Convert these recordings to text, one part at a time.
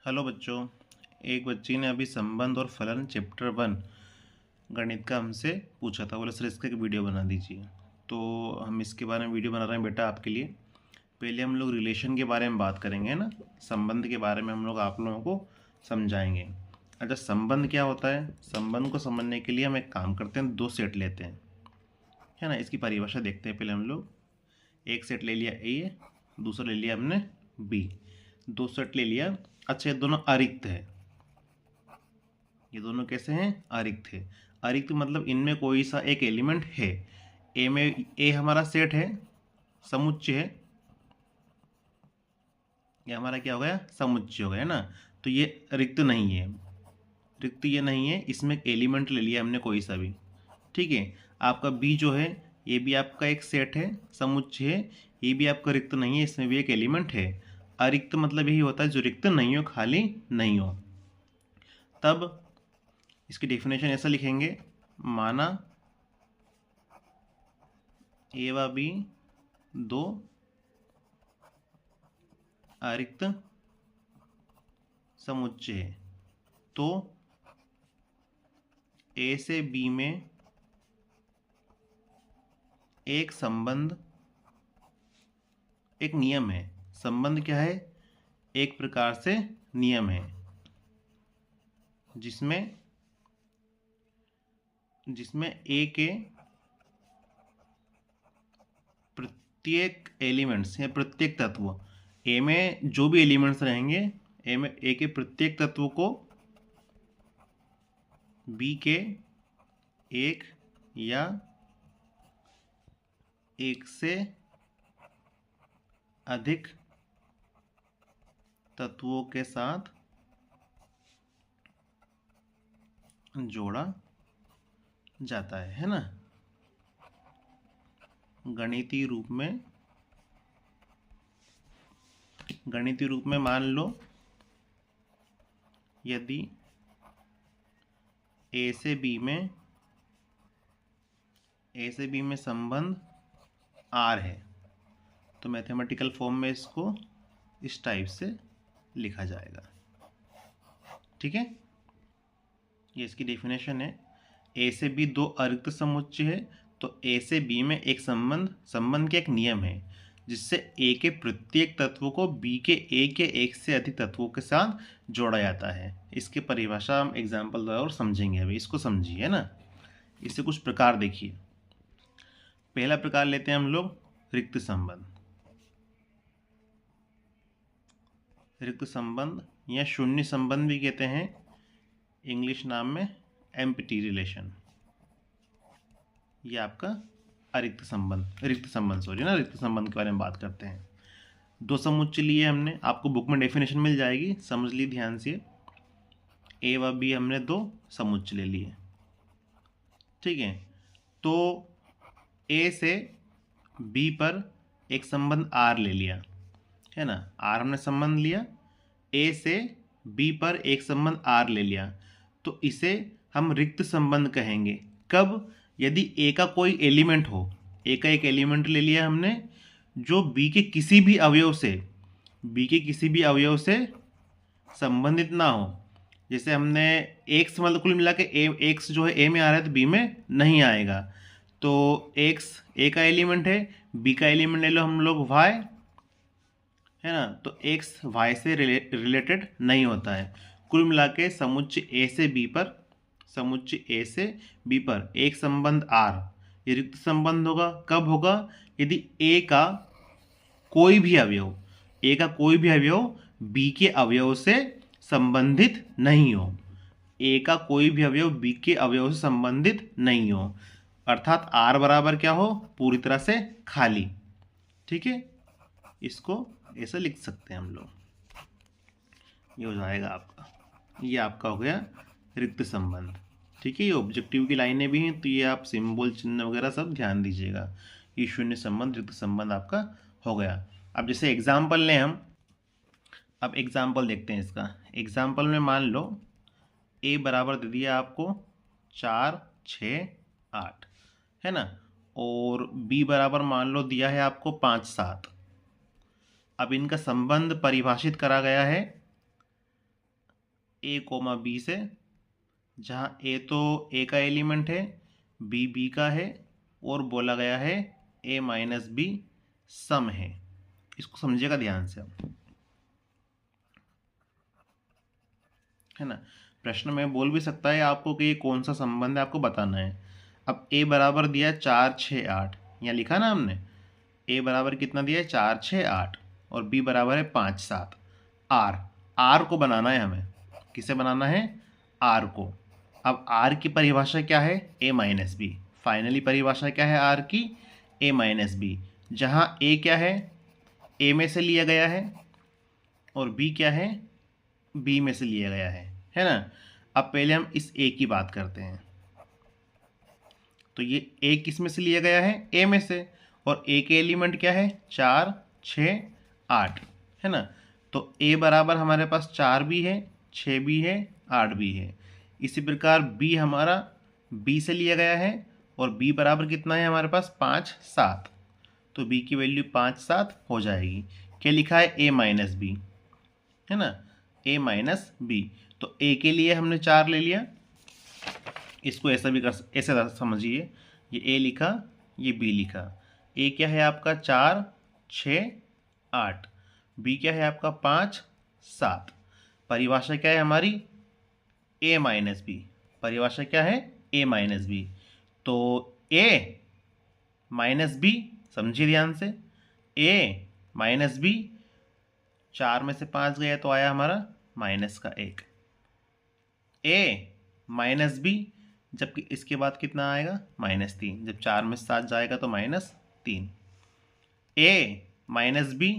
Hello बच्चों। एक बच्ची ने अभी संबंध और फलन चैप्टर 1 गणित का हमसे पूछा था, बोले सर इसका एक वीडियो बना दीजिए। तो हम इसके बारे में वीडियो बना रहे हैं बेटा आपके लिए। पहले हम लोग रिलेशन के बारे में बात करेंगे, है ना। संबंध के बारे में हम लोग आप लोगों को समझाएंगे। अच्छा, संबंध क्या होता है? संबंध को समझने के लिए हम एक काम करते हैं, दो सेट लेते हैं, है ना। इसकी परिभाषा देखते हैं पहले हम लोग। एक सेट ले लिया ए, दूसरा ले लिया हमने बी, दो सेट ले लिया। अच्छा, ये दोनों अरिक्त है। ये दोनों कैसे हैं? अरिक्त है। अरिक्त मतलब इनमें कोई सा एक एलिमेंट है। ए में ए हमारा सेट है, समुच्चय है। ये हमारा क्या हो गया? समुच्चय हो गया, है ना। तो ये रिक्त नहीं है, रिक्त ये नहीं है। इसमें एक एलिमेंट ले लिया हमने कोई सा भी, ठीक है। आपका बी जो है ये भी आपका एक सेट है, समुच्चय है। ये भी आपका रिक्त नहीं है, इसमें भी एक एलिमेंट है। अरिक्त मतलब यही होता है जो रिक्त नहीं हो, खाली नहीं हो। तब इसकी डेफिनेशन ऐसा लिखेंगे, माना ए व बी दो अरिक्त समुच्चय है, तो ए से बी में एक संबंध, एक नियम है। संबंध क्या है? एक प्रकार से नियम है जिसमें ए के प्रत्येक एलिमेंट्स या प्रत्येक तत्व, ए में जो भी एलिमेंट्स रहेंगे, ए के प्रत्येक तत्व को बी के एक या एक से अधिक तत्वों के साथ जोड़ा जाता है ना। गणितीय रूप में मान लो, यदि ए से बी में संबंध आर है, तो मैथमेटिकल फॉर्म में इसको इस टाइप से लिखा जाएगा, ठीक है। ये इसकी डेफिनेशन है। ए से बी दो अरिक्त समुच्चय है, तो ए से बी में एक संबंध के एक नियम है जिससे ए के प्रत्येक तत्व को बी के एक से अधिक तत्वों के साथ जोड़ा जाता है। इसकी परिभाषा हम एग्जाम्पल द्वारा और समझेंगे। अभी इसको समझिए, है ना। इससे कुछ प्रकार देखिए। पहला प्रकार लेते हैं हम लोग, रिक्त संबंध। रिक्त संबंध या शून्य संबंध भी कहते हैं, इंग्लिश नाम में एम्प्टी रिलेशन। ये आपका रिक्त संबंध के बारे में बात करते हैं। दो समुच्चय लिए हमने, आपको बुक में डेफिनेशन मिल जाएगी, समझ ली ध्यान से। ए व बी हमने दो समुच्चय ले लिए, ठीक है। तो ए से बी पर एक संबंध आर ले लिया, है ना। आर हमने संबंध लिया, ए से बी पर एक संबंध आर ले लिया, तो इसे हम रिक्त संबंध कहेंगे। कब? यदि ए का कोई एलिमेंट हो, ए का एक एलिमेंट ले लिया हमने जो बी के किसी भी अवयव से संबंधित ना हो। जैसे हमने एक्स मतलब कुल मिला के एक्स जो है ए में आ रहा है तो बी में नहीं आएगा। तो एक्स ए का एलिमेंट है, बी का एलिमेंट ले लो हम लोग वाई, है ना। तो एक्स वाई से रिलेटेड नहीं होता है। कुल मिला के समुच्चय ए से बी पर एक संबंध आर, ये रिक्त संबंध होगा। कब होगा? यदि ए का कोई भी अवयव बी के अवयव से संबंधित नहीं हो। ए का कोई भी अवयव बी के अवयव से संबंधित नहीं हो, अर्थात आर बराबर क्या हो? पूरी तरह से खाली, ठीक है। इसको ऐसा लिख सकते हैं हम लोग, ये हो जाएगा आपका, ये आपका हो गया रिक्त संबंध, ठीक है। ये ऑब्जेक्टिव की लाइनें भी हैं, तो ये आप सिंबल चिन्ह वगैरह सब ध्यान दीजिएगा। ये शून्य संबंध, रिक्त संबंध आपका हो गया। अब जैसे एग्जाम्पल लें हम, अब एग्जाम्पल देखते हैं इसका। एग्जाम्पल में मान लो ए बराबर दे दिया आपको 4, 6, 8, है ना। और बी बराबर मान लो दिया है आपको 5, 7। अब इनका संबंध परिभाषित करा गया है ए कोमा बी से, जहाँ ए तो ए का एलिमेंट है, बी बी का है, और बोला गया है ए माइनस बी सम है। इसको समझिएगा ध्यान से अब, है ना। प्रश्न में बोल भी सकता है आपको कि ये कौन सा संबंध है, आपको बताना है। अब ए बराबर दिया है 4 6 8, यहाँ लिखा ना हमने, ए बराबर कितना दिया है 4 6 8, और बी बराबर है 5 7। आर, आर को बनाना है हमें। किसे बनाना है? आर को। अब आर की परिभाषा क्या है? ए माइनस बी। फाइनली परिभाषा क्या है आर की? ए माइनस बी। जहाँ ए क्या है? ए में से लिया गया है, और बी क्या है? बी में से लिया गया है ना। अब पहले हम इस ए की बात करते हैं। तो ये ए किस में से लिया गया है? ए में से। और ए के एलिमेंट क्या है? 4 6 8, है ना। तो ए बराबर हमारे पास 4 भी है, 6 भी है, 8 भी है। इसी प्रकार बी हमारा बी से लिया गया है, और बी बराबर कितना है हमारे पास? 5 7। तो बी की वैल्यू 5 7 हो जाएगी। क्या लिखा है? ए माइनस बी, है ना, ए माइनस बी। तो ए के लिए हमने 4 ले लिया। इसको ऐसा भी कर, ऐसे समझिए, ये ए लिखा, ये बी लिखा। ए क्या है आपका? 4 6 8। बी क्या है आपका? 5 7। परिभाषा क्या है हमारी? ए माइनस बी। परिभाषा क्या है? ए माइनस बी। तो ए माइनस बी, समझिए ध्यान से, ए माइनस बी, 4 में से 5 गया तो आया हमारा माइनस का 1। ए माइनस बी, जबकि इसके बाद कितना आएगा? -3। जब 4 में 7 जाएगा तो -3। ए माइनस बी,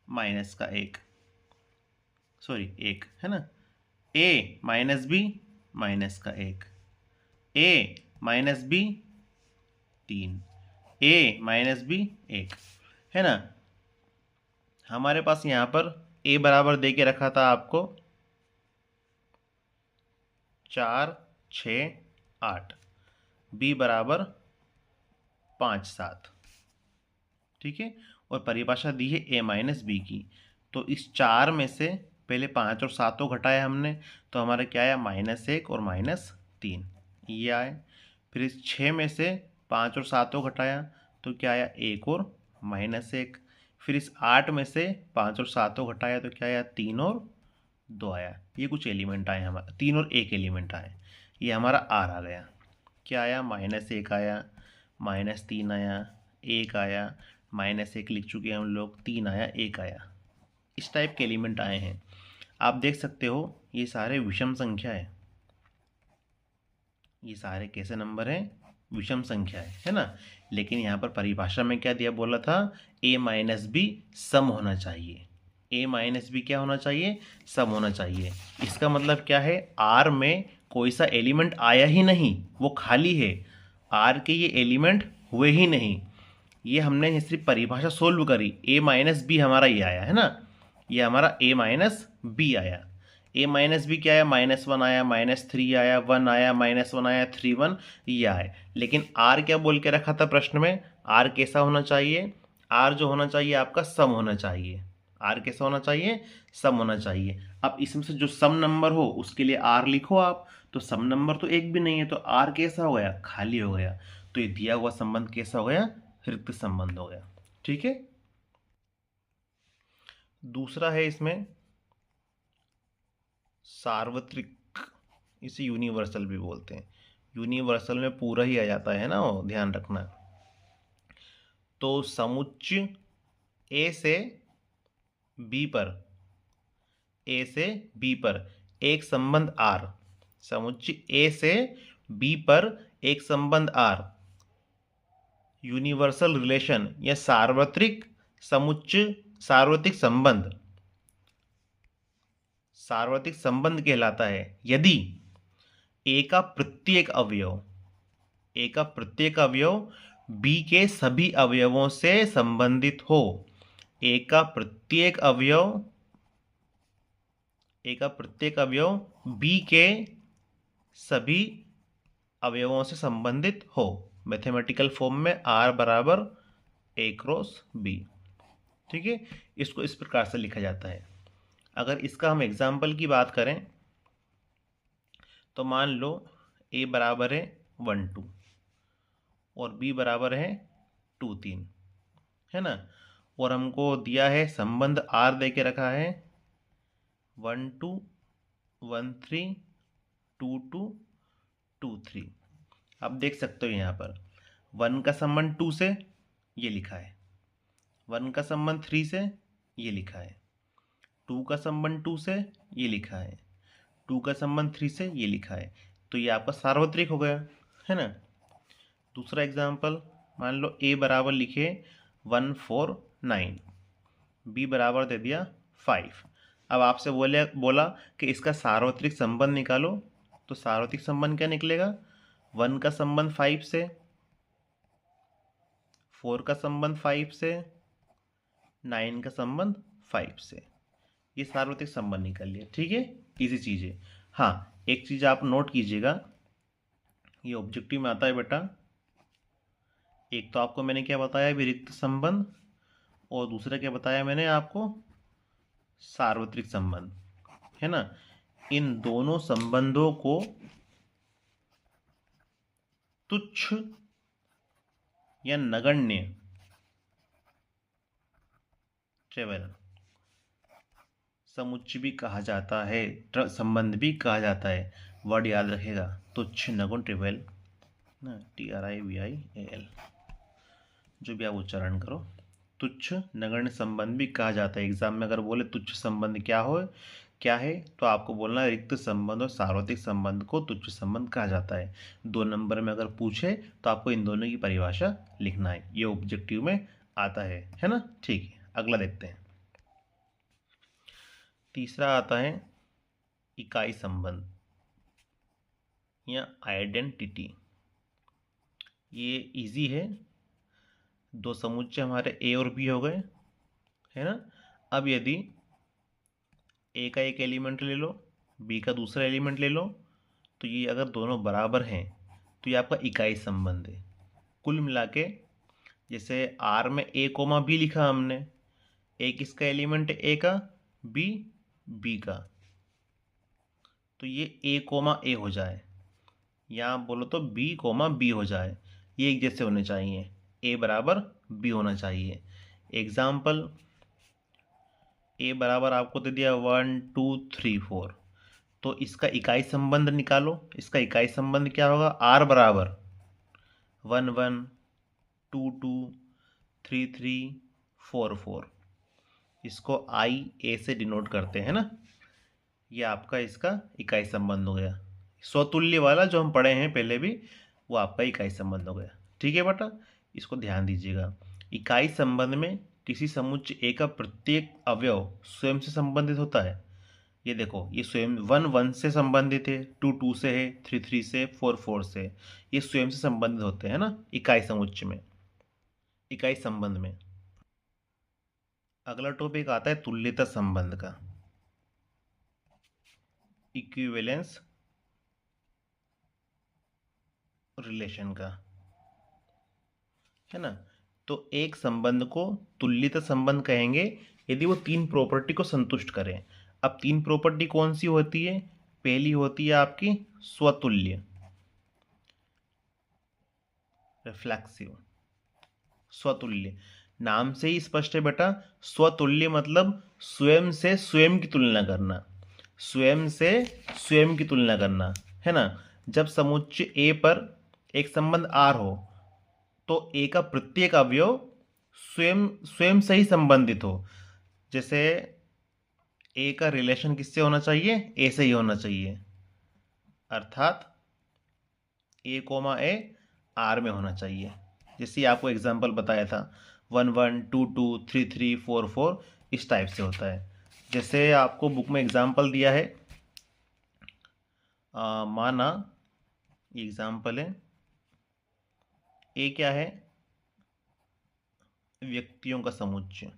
माइनस का 1, सॉरी 1, है ना। ए माइनस बी, माइनस का 1। ए माइनस बी 3। ए माइनस बी 1, है ना। हमारे पास यहाँ पर ए बराबर दे के रखा था आपको 4 6 8, बी बराबर 5 7, ठीक है। और परिभाषा दी है ए माइनस बी की। तो इस 4 में से पहले 5 और 7 को घटाया हमने, तो हमारा क्या आया? -1 और -3, ये आए। फिर इस 6 में से 5 और 7 को घटाया तो क्या आया? 1 और -1। फिर इस 8 में से 5 और 7 को घटाया तो क्या आया? 3 और 2 आया। ये कुछ एलिमेंट आए हमारा, 3 और 1 एलिमेंट आए। ये हमारा आर आ गया। क्या आया? -1 आया, -3 आया, 1 आया, -1 लिख चुके हैं हम लोग, 3 आया, 1 आया। इस टाइप के एलिमेंट आए हैं। आप देख सकते हो ये सारे विषम संख्या है। ये सारे कैसे नंबर हैं? विषम संख्या है ना। लेकिन यहाँ पर परिभाषा में क्या दिया? बोला था ए माइनस बी सम होना चाहिए। ए माइनस बी क्या होना चाहिए? सम होना चाहिए। इसका मतलब क्या है? आर में कोई सा एलिमेंट आया ही नहीं, वो खाली है। आर के ये एलिमेंट हुए ही नहीं। ये हमने सिर्फ परिभाषा सोल्व करी, ए माइनस बी हमारा ये आया, है ना। ये हमारा ए माइनस बी आया। ए माइनस बी क्या आया? -1 आया, -3 आया, 1 आया, -1 आया, 3 1, ये आए। लेकिन आर क्या बोल के रखा था प्रश्न में? आर कैसा होना चाहिए? आर जो होना चाहिए आपका सम होना चाहिए। आर कैसा होना चाहिए? सम होना चाहिए। अब इसमें से जो सम नंबर हो उसके लिए आर लिखो आप। तो सम नंबर तो एक भी नहीं है, तो आर कैसा हो गया? खाली हो गया। तो ये दिया हुआ संबंध कैसा हो गया? रिक्त संबंध हो गया, ठीक है। दूसरा है इसमें सार्वत्रिक, इसे यूनिवर्सल भी बोलते हैं। यूनिवर्सल में पूरा ही आ जाता है ना, वो ध्यान रखना। तो समुच्चय ए से बी पर, ए से बी पर एक संबंध आर, समुच्चय ए से बी पर एक संबंध आर यूनिवर्सल रिलेशन या सार्वत्रिक समुच्चय, सार्वत्रिक संबंध, सार्वत्रिक संबंध कहलाता है यदि ए का प्रत्येक अवयव, ए का प्रत्येक अवयव बी के सभी अवयवों से संबंधित हो। ए का प्रत्येक अवयव, ए का प्रत्येक अवयव बी के सभी अवयवों से संबंधित हो। मैथमेटिकल फॉर्म में आर बराबर ए क्रॉस बी, ठीक है। इसको इस प्रकार से लिखा जाता है। अगर इसका हम एग्जाम्पल की बात करें तो मान लो a बराबर है 1 2 और b बराबर है 2 3, है ना। और हमको दिया है संबंध r दे के रखा है 1 2 1 3 2 2 2 3। आप देख सकते हो यहाँ पर 1 का संबंध 2 से ये लिखा है, 1 का संबंध 3 से ये लिखा है, 2 का संबंध 2 से ये लिखा है, 2 का संबंध 3 से ये लिखा है। तो ये आपका सार्वत्रिक हो गया, है ना। दूसरा एग्जाम्पल मान लो a बराबर लिखे 1 4 9, b बराबर दे दिया 5। अब आपसे बोला कि इसका सार्वत्रिक संबंध निकालो, तो सार्वत्रिक संबंध क्या निकलेगा? 1 का संबंध 5 से, 4 का संबंध 5 से, 9 का संबंध 5 से। ये सार्वत्रिक संबंध निकल लिया, ठीक है, इजी चीज़ है। हाँ, एक चीज़ आप नोट कीजिएगा, ये ऑब्जेक्टिव में आता है बेटा। एक तो आपको मैंने क्या बताया, विरिक्त संबंध, और दूसरा क्या बताया मैंने आपको, सार्वत्रिक संबंध, है ना। इन दोनों संबंधों को तुच्छ या नगण्य ट्रेवल समुच्चय भी कहा जाता है, संबंध भी कहा जाता है। वर्ड याद रखेगा, तुच्छ नगुण ट्रिवियल ना, TRIVIAL, जो भी आप उच्चारण करो। तुच्छ नगण्य संबंध भी कहा जाता है। एग्जाम में अगर बोले तुच्छ संबंध क्या है तो आपको बोलना है रिक्त संबंध और सार्वत्रिक संबंध को तुच्छ संबंध कहा जाता है। 2 नंबर में अगर पूछे तो आपको इन दोनों की परिभाषा लिखना है, ये ऑब्जेक्टिव में आता है ना। ठीक है, अगला देखते हैं। तीसरा आता है इकाई संबंध या आइडेंटिटी। ये इजी है, 2 समुच्चय हमारे ए और बी हो गए, है ना। अब यदि ए का एक एलिमेंट ले लो, बी का दूसरा एलिमेंट ले लो, तो ये अगर दोनों बराबर हैं तो ये आपका इकाई संबंध है। कुल मिला के जैसे आर में ए कोमा बी लिखा हमने, ए किसका एलिमेंट है, ए का, बी का, तो ये ए कोमा ए हो जाए, या बोलो तो बी कोमा बी हो जाए। ये एक जैसे होने चाहिए, ए बराबर बी होना चाहिए। एग्जाम्पल, ए बराबर आपको दे दिया 1 2 3 4, तो इसका इकाई संबंध निकालो। इसका इकाई संबंध क्या होगा, आर बराबर 1 1 2 2 3 3 4 4। इसको आई ए से डिनोट करते हैं ना। ये आपका इसका इकाई संबंध हो गया। स्वतुल्य वाला जो हम पढ़े हैं पहले भी, वो आपका इकाई संबंध हो गया। ठीक है बेटा, इसको ध्यान दीजिएगा। इकाई संबंध में किसी समुच्चय ए का प्रत्येक अवयव स्वयं से संबंधित होता है। ये देखो, ये स्वयं 1 1 से संबंधित है, 2 2 से है, 3 3 से, 4 4 से, ये स्वयं से संबंधित होते हैं ना इकाई समुच्चय में, इकाई संबंध में। अगला टॉपिक आता है तुल्यता संबंध का, इक्विवेलेंस रिलेशन का, है ना। तो एक संबंध को तुल्यता संबंध कहेंगे यदि वो 3 प्रॉपर्टी को संतुष्ट करें। अब 3 प्रॉपर्टी कौन सी होती है? पहली होती है आपकी स्वतुल्य, रिफ्लेक्सिव, स्वतुल्य। नाम से ही स्पष्ट है बेटा, स्वतुल्य मतलब स्वयं से स्वयं की तुलना करना, स्वयं से स्वयं की तुलना करना, है ना। जब समुच्चय ए पर एक संबंध आर हो तो ए का प्रत्येक अवयव स्वयं स्वयं से ही संबंधित हो। जैसे ए का रिलेशन किससे होना चाहिए? ए से ही होना चाहिए, अर्थात ए कोमा ए आर में होना चाहिए। जैसे आपको एग्जांपल बताया था 1 1 2 2 3 3 4 4, इस टाइप से होता है। जैसे आपको बुक में एग्जांपल दिया है, माना एग्जांपल है, ए क्या है? व्यक्तियों का समुच्चय,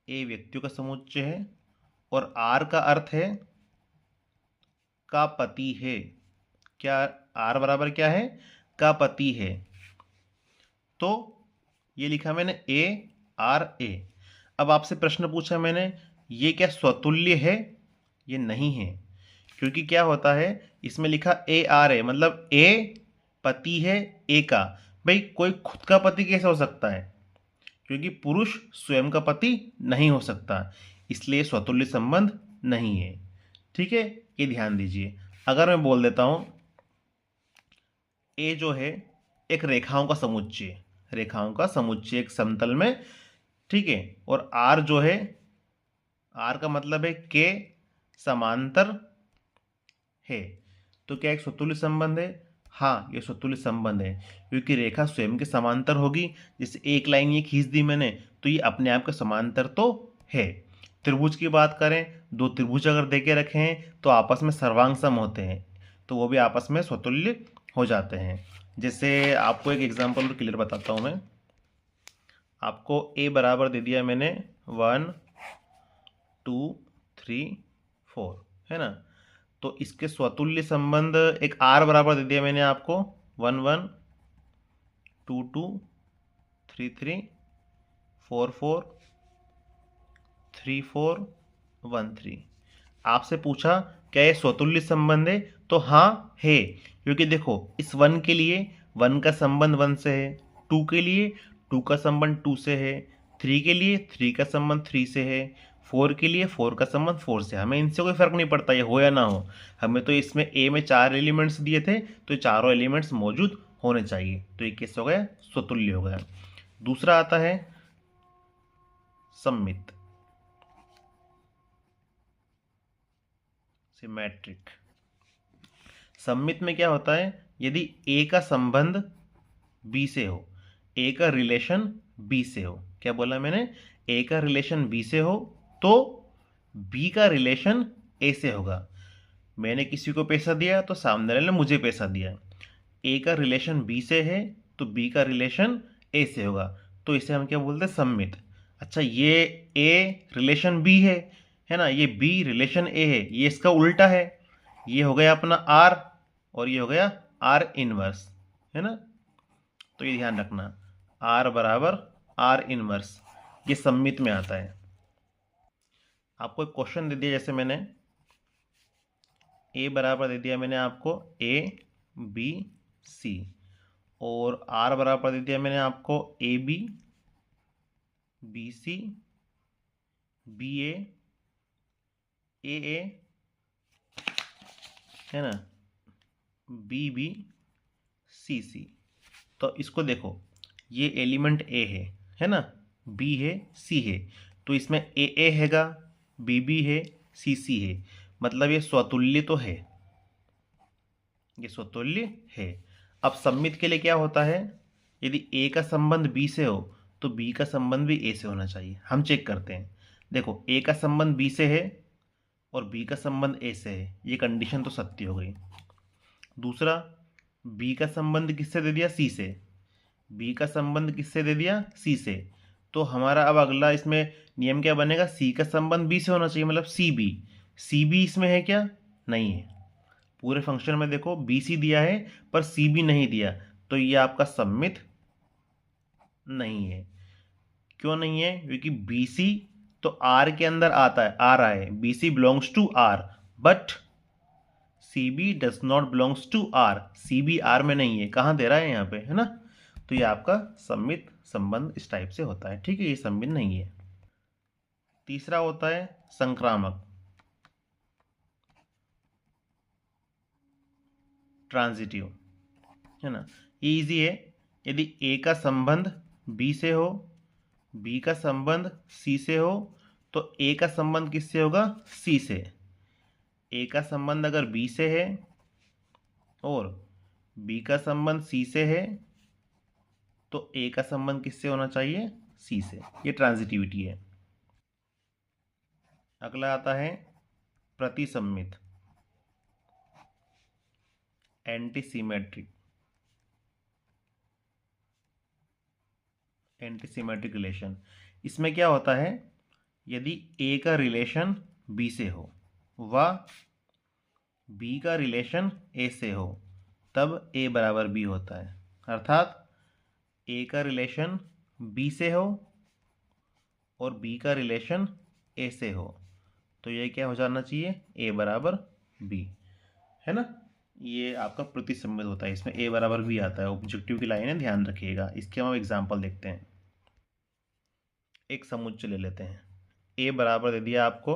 ए व्यक्तियों का समुच्चय है, और आर का अर्थ है का पति है। क्या आर बराबर क्या है? का पति है। तो ये लिखा मैंने ए आर ए। अब आपसे प्रश्न पूछा मैंने, ये क्या स्वतुल्य है? ये नहीं है, क्योंकि क्या होता है, इसमें लिखा ए आर है, मतलब ए पति है ए का। भाई कोई खुद का पति कैसे हो सकता है? क्योंकि पुरुष स्वयं का पति नहीं हो सकता, इसलिए स्वतुल्य संबंध नहीं है। ठीक है, ये ध्यान दीजिए। अगर मैं बोल देता हूं ए जो है एक रेखाओं का समुच्चय, रेखाओं का समुच्चय एक समतल में, ठीक है, और आर जो है, आर का मतलब है के समांतर है, तो क्या एक स्वतुल्य संबंध है? हाँ, ये स्वतुल्य संबंध है, क्योंकि रेखा स्वयं के समांतर होगी। जैसे एक लाइन ये खींच दी मैंने, तो ये अपने आप के समांतर तो है। त्रिभुज की बात करें, दो त्रिभुज अगर देके रखे हैं तो आपस में सर्वांग सम होते हैं, तो वो भी आपस में स्वतुल्य हो जाते हैं। जैसे आपको एक एग्जाम्पल क्लियर बताता हूँ मैं। आपको ए बराबर दे दिया मैंने 1 2 3 4, है ना? तो इसके स्वतुल्य संबंध एक आर बराबर दे दिया मैंने आपको 1 1 2 2 3 3 4 4 3 4 1 3। आपसे पूछा क्या ये स्वतुल्य संबंध है, तो हाँ है, क्योंकि देखो इस 1 के लिए 1 का संबंध 1 से है, 2 के लिए 2 का संबंध 2 से है, 3 के लिए 3 का संबंध 3 से है, 4 के लिए 4 का संबंध 4 से। हमें इनसे कोई फर्क नहीं पड़ता ये हो या ना हो, हमें तो इसमें ए में 4 एलिमेंट्स दिए थे, तो ये चारों एलिमेंट्स मौजूद होने चाहिए, तो ये कैसे हो गया? स्वतुल्य हो गया। दूसरा आता है सममित, सिमेट्रिक। सममित में क्या होता है, यदि ए का संबंध बी से हो, ए का रिलेशन बी से हो, क्या बोला मैंने? ए का रिलेशन बी से हो तो बी का रिलेशन ए से होगा। मैंने किसी को पैसा दिया तो सामने वाले ने मुझे पैसा दिया, ए का रिलेशन बी से है तो बी का रिलेशन ए से होगा, तो इसे हम क्या बोलते हैं? सममित। अच्छा, ये ए रिलेशन बी है ना, ये बी रिलेशन ए है, ये इसका उल्टा है, ये हो गया अपना आर और ये हो गया आर इनवर्स, है ना? तो ये ध्यान रखना, आर बराबर आर इनवर्स, ये सममित में आता है। आपको एक क्वेश्चन दे दिया, जैसे मैंने ए बराबर दे दिया मैंने आपको ए बी सी, और आर बराबर दे दिया मैंने आपको A B B C B A है ना, बी बी सी सी। तो इसको देखो, ये एलिमेंट ए है ना, बी है सी है, तो इसमें ए हैगा, बी है, सी है, मतलब ये स्वतुल्य तो है, ये स्वतुल्य है। अब सममित के लिए क्या होता है, यदि ए का संबंध बी से हो तो बी का संबंध भी ए से होना चाहिए। हम चेक करते हैं, देखो ए का संबंध बी से है और बी का संबंध ए से है, ये कंडीशन तो सत्य हो गई। दूसरा, बी का संबंध किससे दे दिया? सी से, बी का संबंध किससे दे दिया? सी से, तो हमारा अब अगला इसमें नियम क्या बनेगा? सी का संबंध बी से होना चाहिए, मतलब सी बी इसमें है क्या? नहीं है। पूरे फंक्शन में देखो बी सी दिया है पर सी बी नहीं दिया, तो ये आपका सममित नहीं है। क्यों नहीं है? क्योंकि बी सी तो आर के अंदर आता है, आ रहा है, B C belongs to R, but C B does not belongs to R, C B R में नहीं है, कहाँ दे रहा है? यहाँ पे, है ना? तो ये आपका सममित संबंध इस टाइप से होता है, ठीक है, ये सममित नहीं है। तीसरा होता है संक्रामक, ट्रांजिटिव, है ना? ये इजी है, यदि ए का संबंध बी से हो, बी का संबंध सी से हो, तो ए का संबंध किससे होगा? सी से। ए का संबंध अगर बी से है और बी का संबंध सी से है, तो ए का संबंध किससे होना चाहिए? सी से। ये ट्रांजिटिविटी है। अगला आता है प्रतिसम्मित, एंटीसिमेट्रिक, एंटीसिमेट्रिक रिलेशन। इसमें क्या होता है, यदि ए का रिलेशन बी से हो व बी का रिलेशन ए से हो, तब ए बराबर बी होता है। अर्थात ए का रिलेशन बी से हो और बी का रिलेशन ए से हो, तो ये क्या हो जाना चाहिए, A बराबर B, है ना। ये आपका प्रतिसंबंध होता है, इसमें A बराबर B आता है, ऑब्जेक्टिव की लाइन है, ध्यान रखिएगा। इसके हम एग्जाम्पल देखते हैं। एक समुच्चय ले लेते हैं, A बराबर दे दिया आपको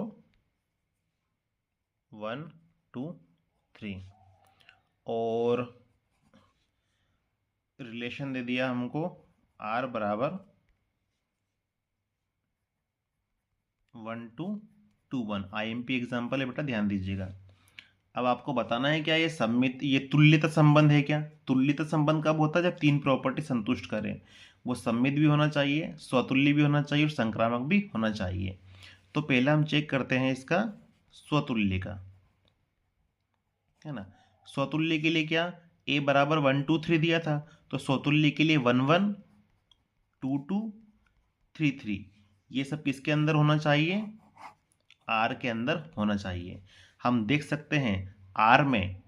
1 2 3 और रिलेशन दे दिया हमको R बराबर 1 2 2 1। IMP एग्जाम्पल है बेटा, ध्यान दीजिएगा। अब आपको बताना है क्या ये सममित, ये तुल्यता संबंध है क्या। तुल्यता संबंध कब होता है, जब तीन प्रॉपर्टी संतुष्ट करें। वो सममित भी होना चाहिए, स्वतुल्य भी होना चाहिए और संक्रामक भी होना चाहिए। तो पहले हम चेक करते हैं इसका स्वतुल्य का, है ना। स्वतुल्य के लिए क्या, A बराबर 1 2 3 दिया था, तो स्वतुल्य के लिए 1 1 2 2 3 3। ये सब किसके अंदर होना चाहिए, R के अंदर होना चाहिए। हम देख सकते हैं R में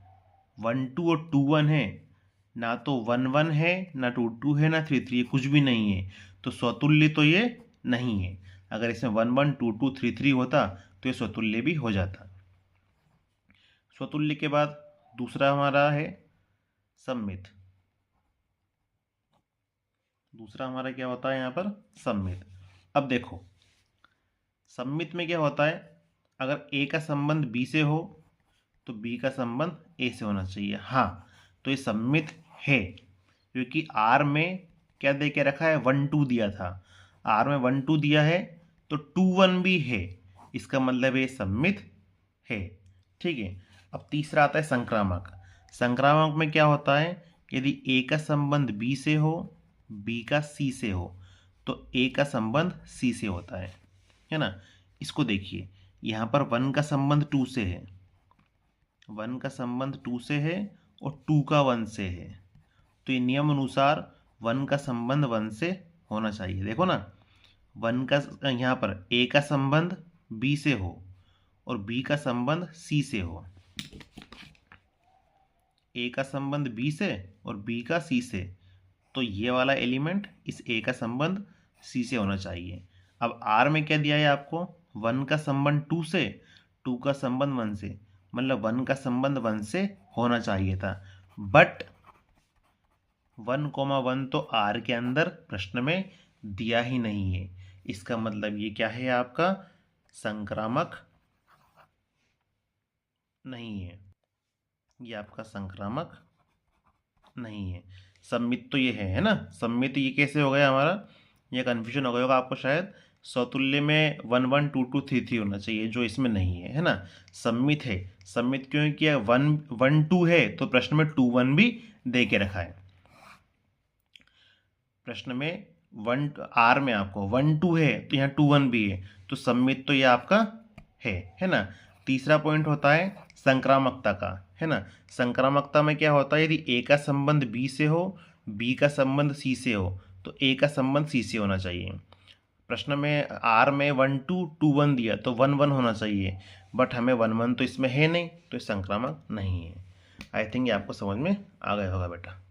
1 2 और 2 1 है, ना तो 1 1 है, ना 2 2 है, ना 3 3, कुछ भी नहीं है। तो स्वतुल्य तो ये नहीं है। अगर इसमें 1 1 2 2 3 3 होता तो ये स्वतुल्य भी हो जाता। स्वतुल्य के बाद दूसरा हमारा है सममित। दूसरा हमारा क्या होता है यहाँ पर, सममित। अब देखो सममित में क्या होता है, अगर A का संबंध B से हो तो B का संबंध A से होना चाहिए। हाँ, तो ये सममित है क्योंकि R में क्या दे के रखा है, 1 2 दिया था। R में 1 2 दिया है तो 2 1 भी है, इसका मतलब ये सममित है। ठीक है। अब तीसरा आता है संक्रामक। संक्रामक में क्या होता है, यदि A का संबंध B से हो, B का C से हो, तो A का संबंध C से होता है ना। इसको देखिए, यहाँ पर 1 का संबंध 2 से है, 1 का संबंध 2 से है और 2 का 1 से है, तो ये नियम अनुसार 1 का संबंध 1 से होना चाहिए। देखो ना, 1 का यहाँ पर A का संबंध B से हो और B का संबंध C से हो, A का संबंध B से और B का C से, तो ये वाला एलिमेंट इस A का संबंध C से होना चाहिए। अब R में क्या दिया है आपको, 1 का संबंध 2 से, 2 का संबंध 1 से, मतलब 1 का संबंध 1 से होना चाहिए था। बट 1 1 तो R के अंदर प्रश्न में दिया ही नहीं है। इसका मतलब ये क्या है, आपका संक्रामक नहीं है, ये आपका संक्रामक नहीं है। सममित तो ये है ना। सममित ये कैसे हो गया हमारा, ये कन्फ्यूजन हो गया होगा आपको शायद। स्वतुल्य में 1 1 2 2 3 3 होना चाहिए, जो इसमें नहीं है, है ना। सममित है, सममित क्यों किया, 1 1 2 है तो प्रश्न में 2 1 भी दे के रखा है। प्रश्न में 1 R में आपको 1 2 है तो यहाँ 2 1 भी है, तो सममित तो ये आपका है ना। तीसरा पॉइंट होता है संक्रामकता का, है ना। संक्रामकता में क्या होता है, यदि A का संबंध B से हो, B का संबंध C से हो, तो A का संबंध C से होना चाहिए। प्रश्न में R में 1 2 2 1 दिया तो 1 1 होना चाहिए, बट हमें 1 1 तो इसमें है नहीं, तो ये संक्रामक नहीं है। आई थिंक ये आपको समझ में आ गया होगा बेटा।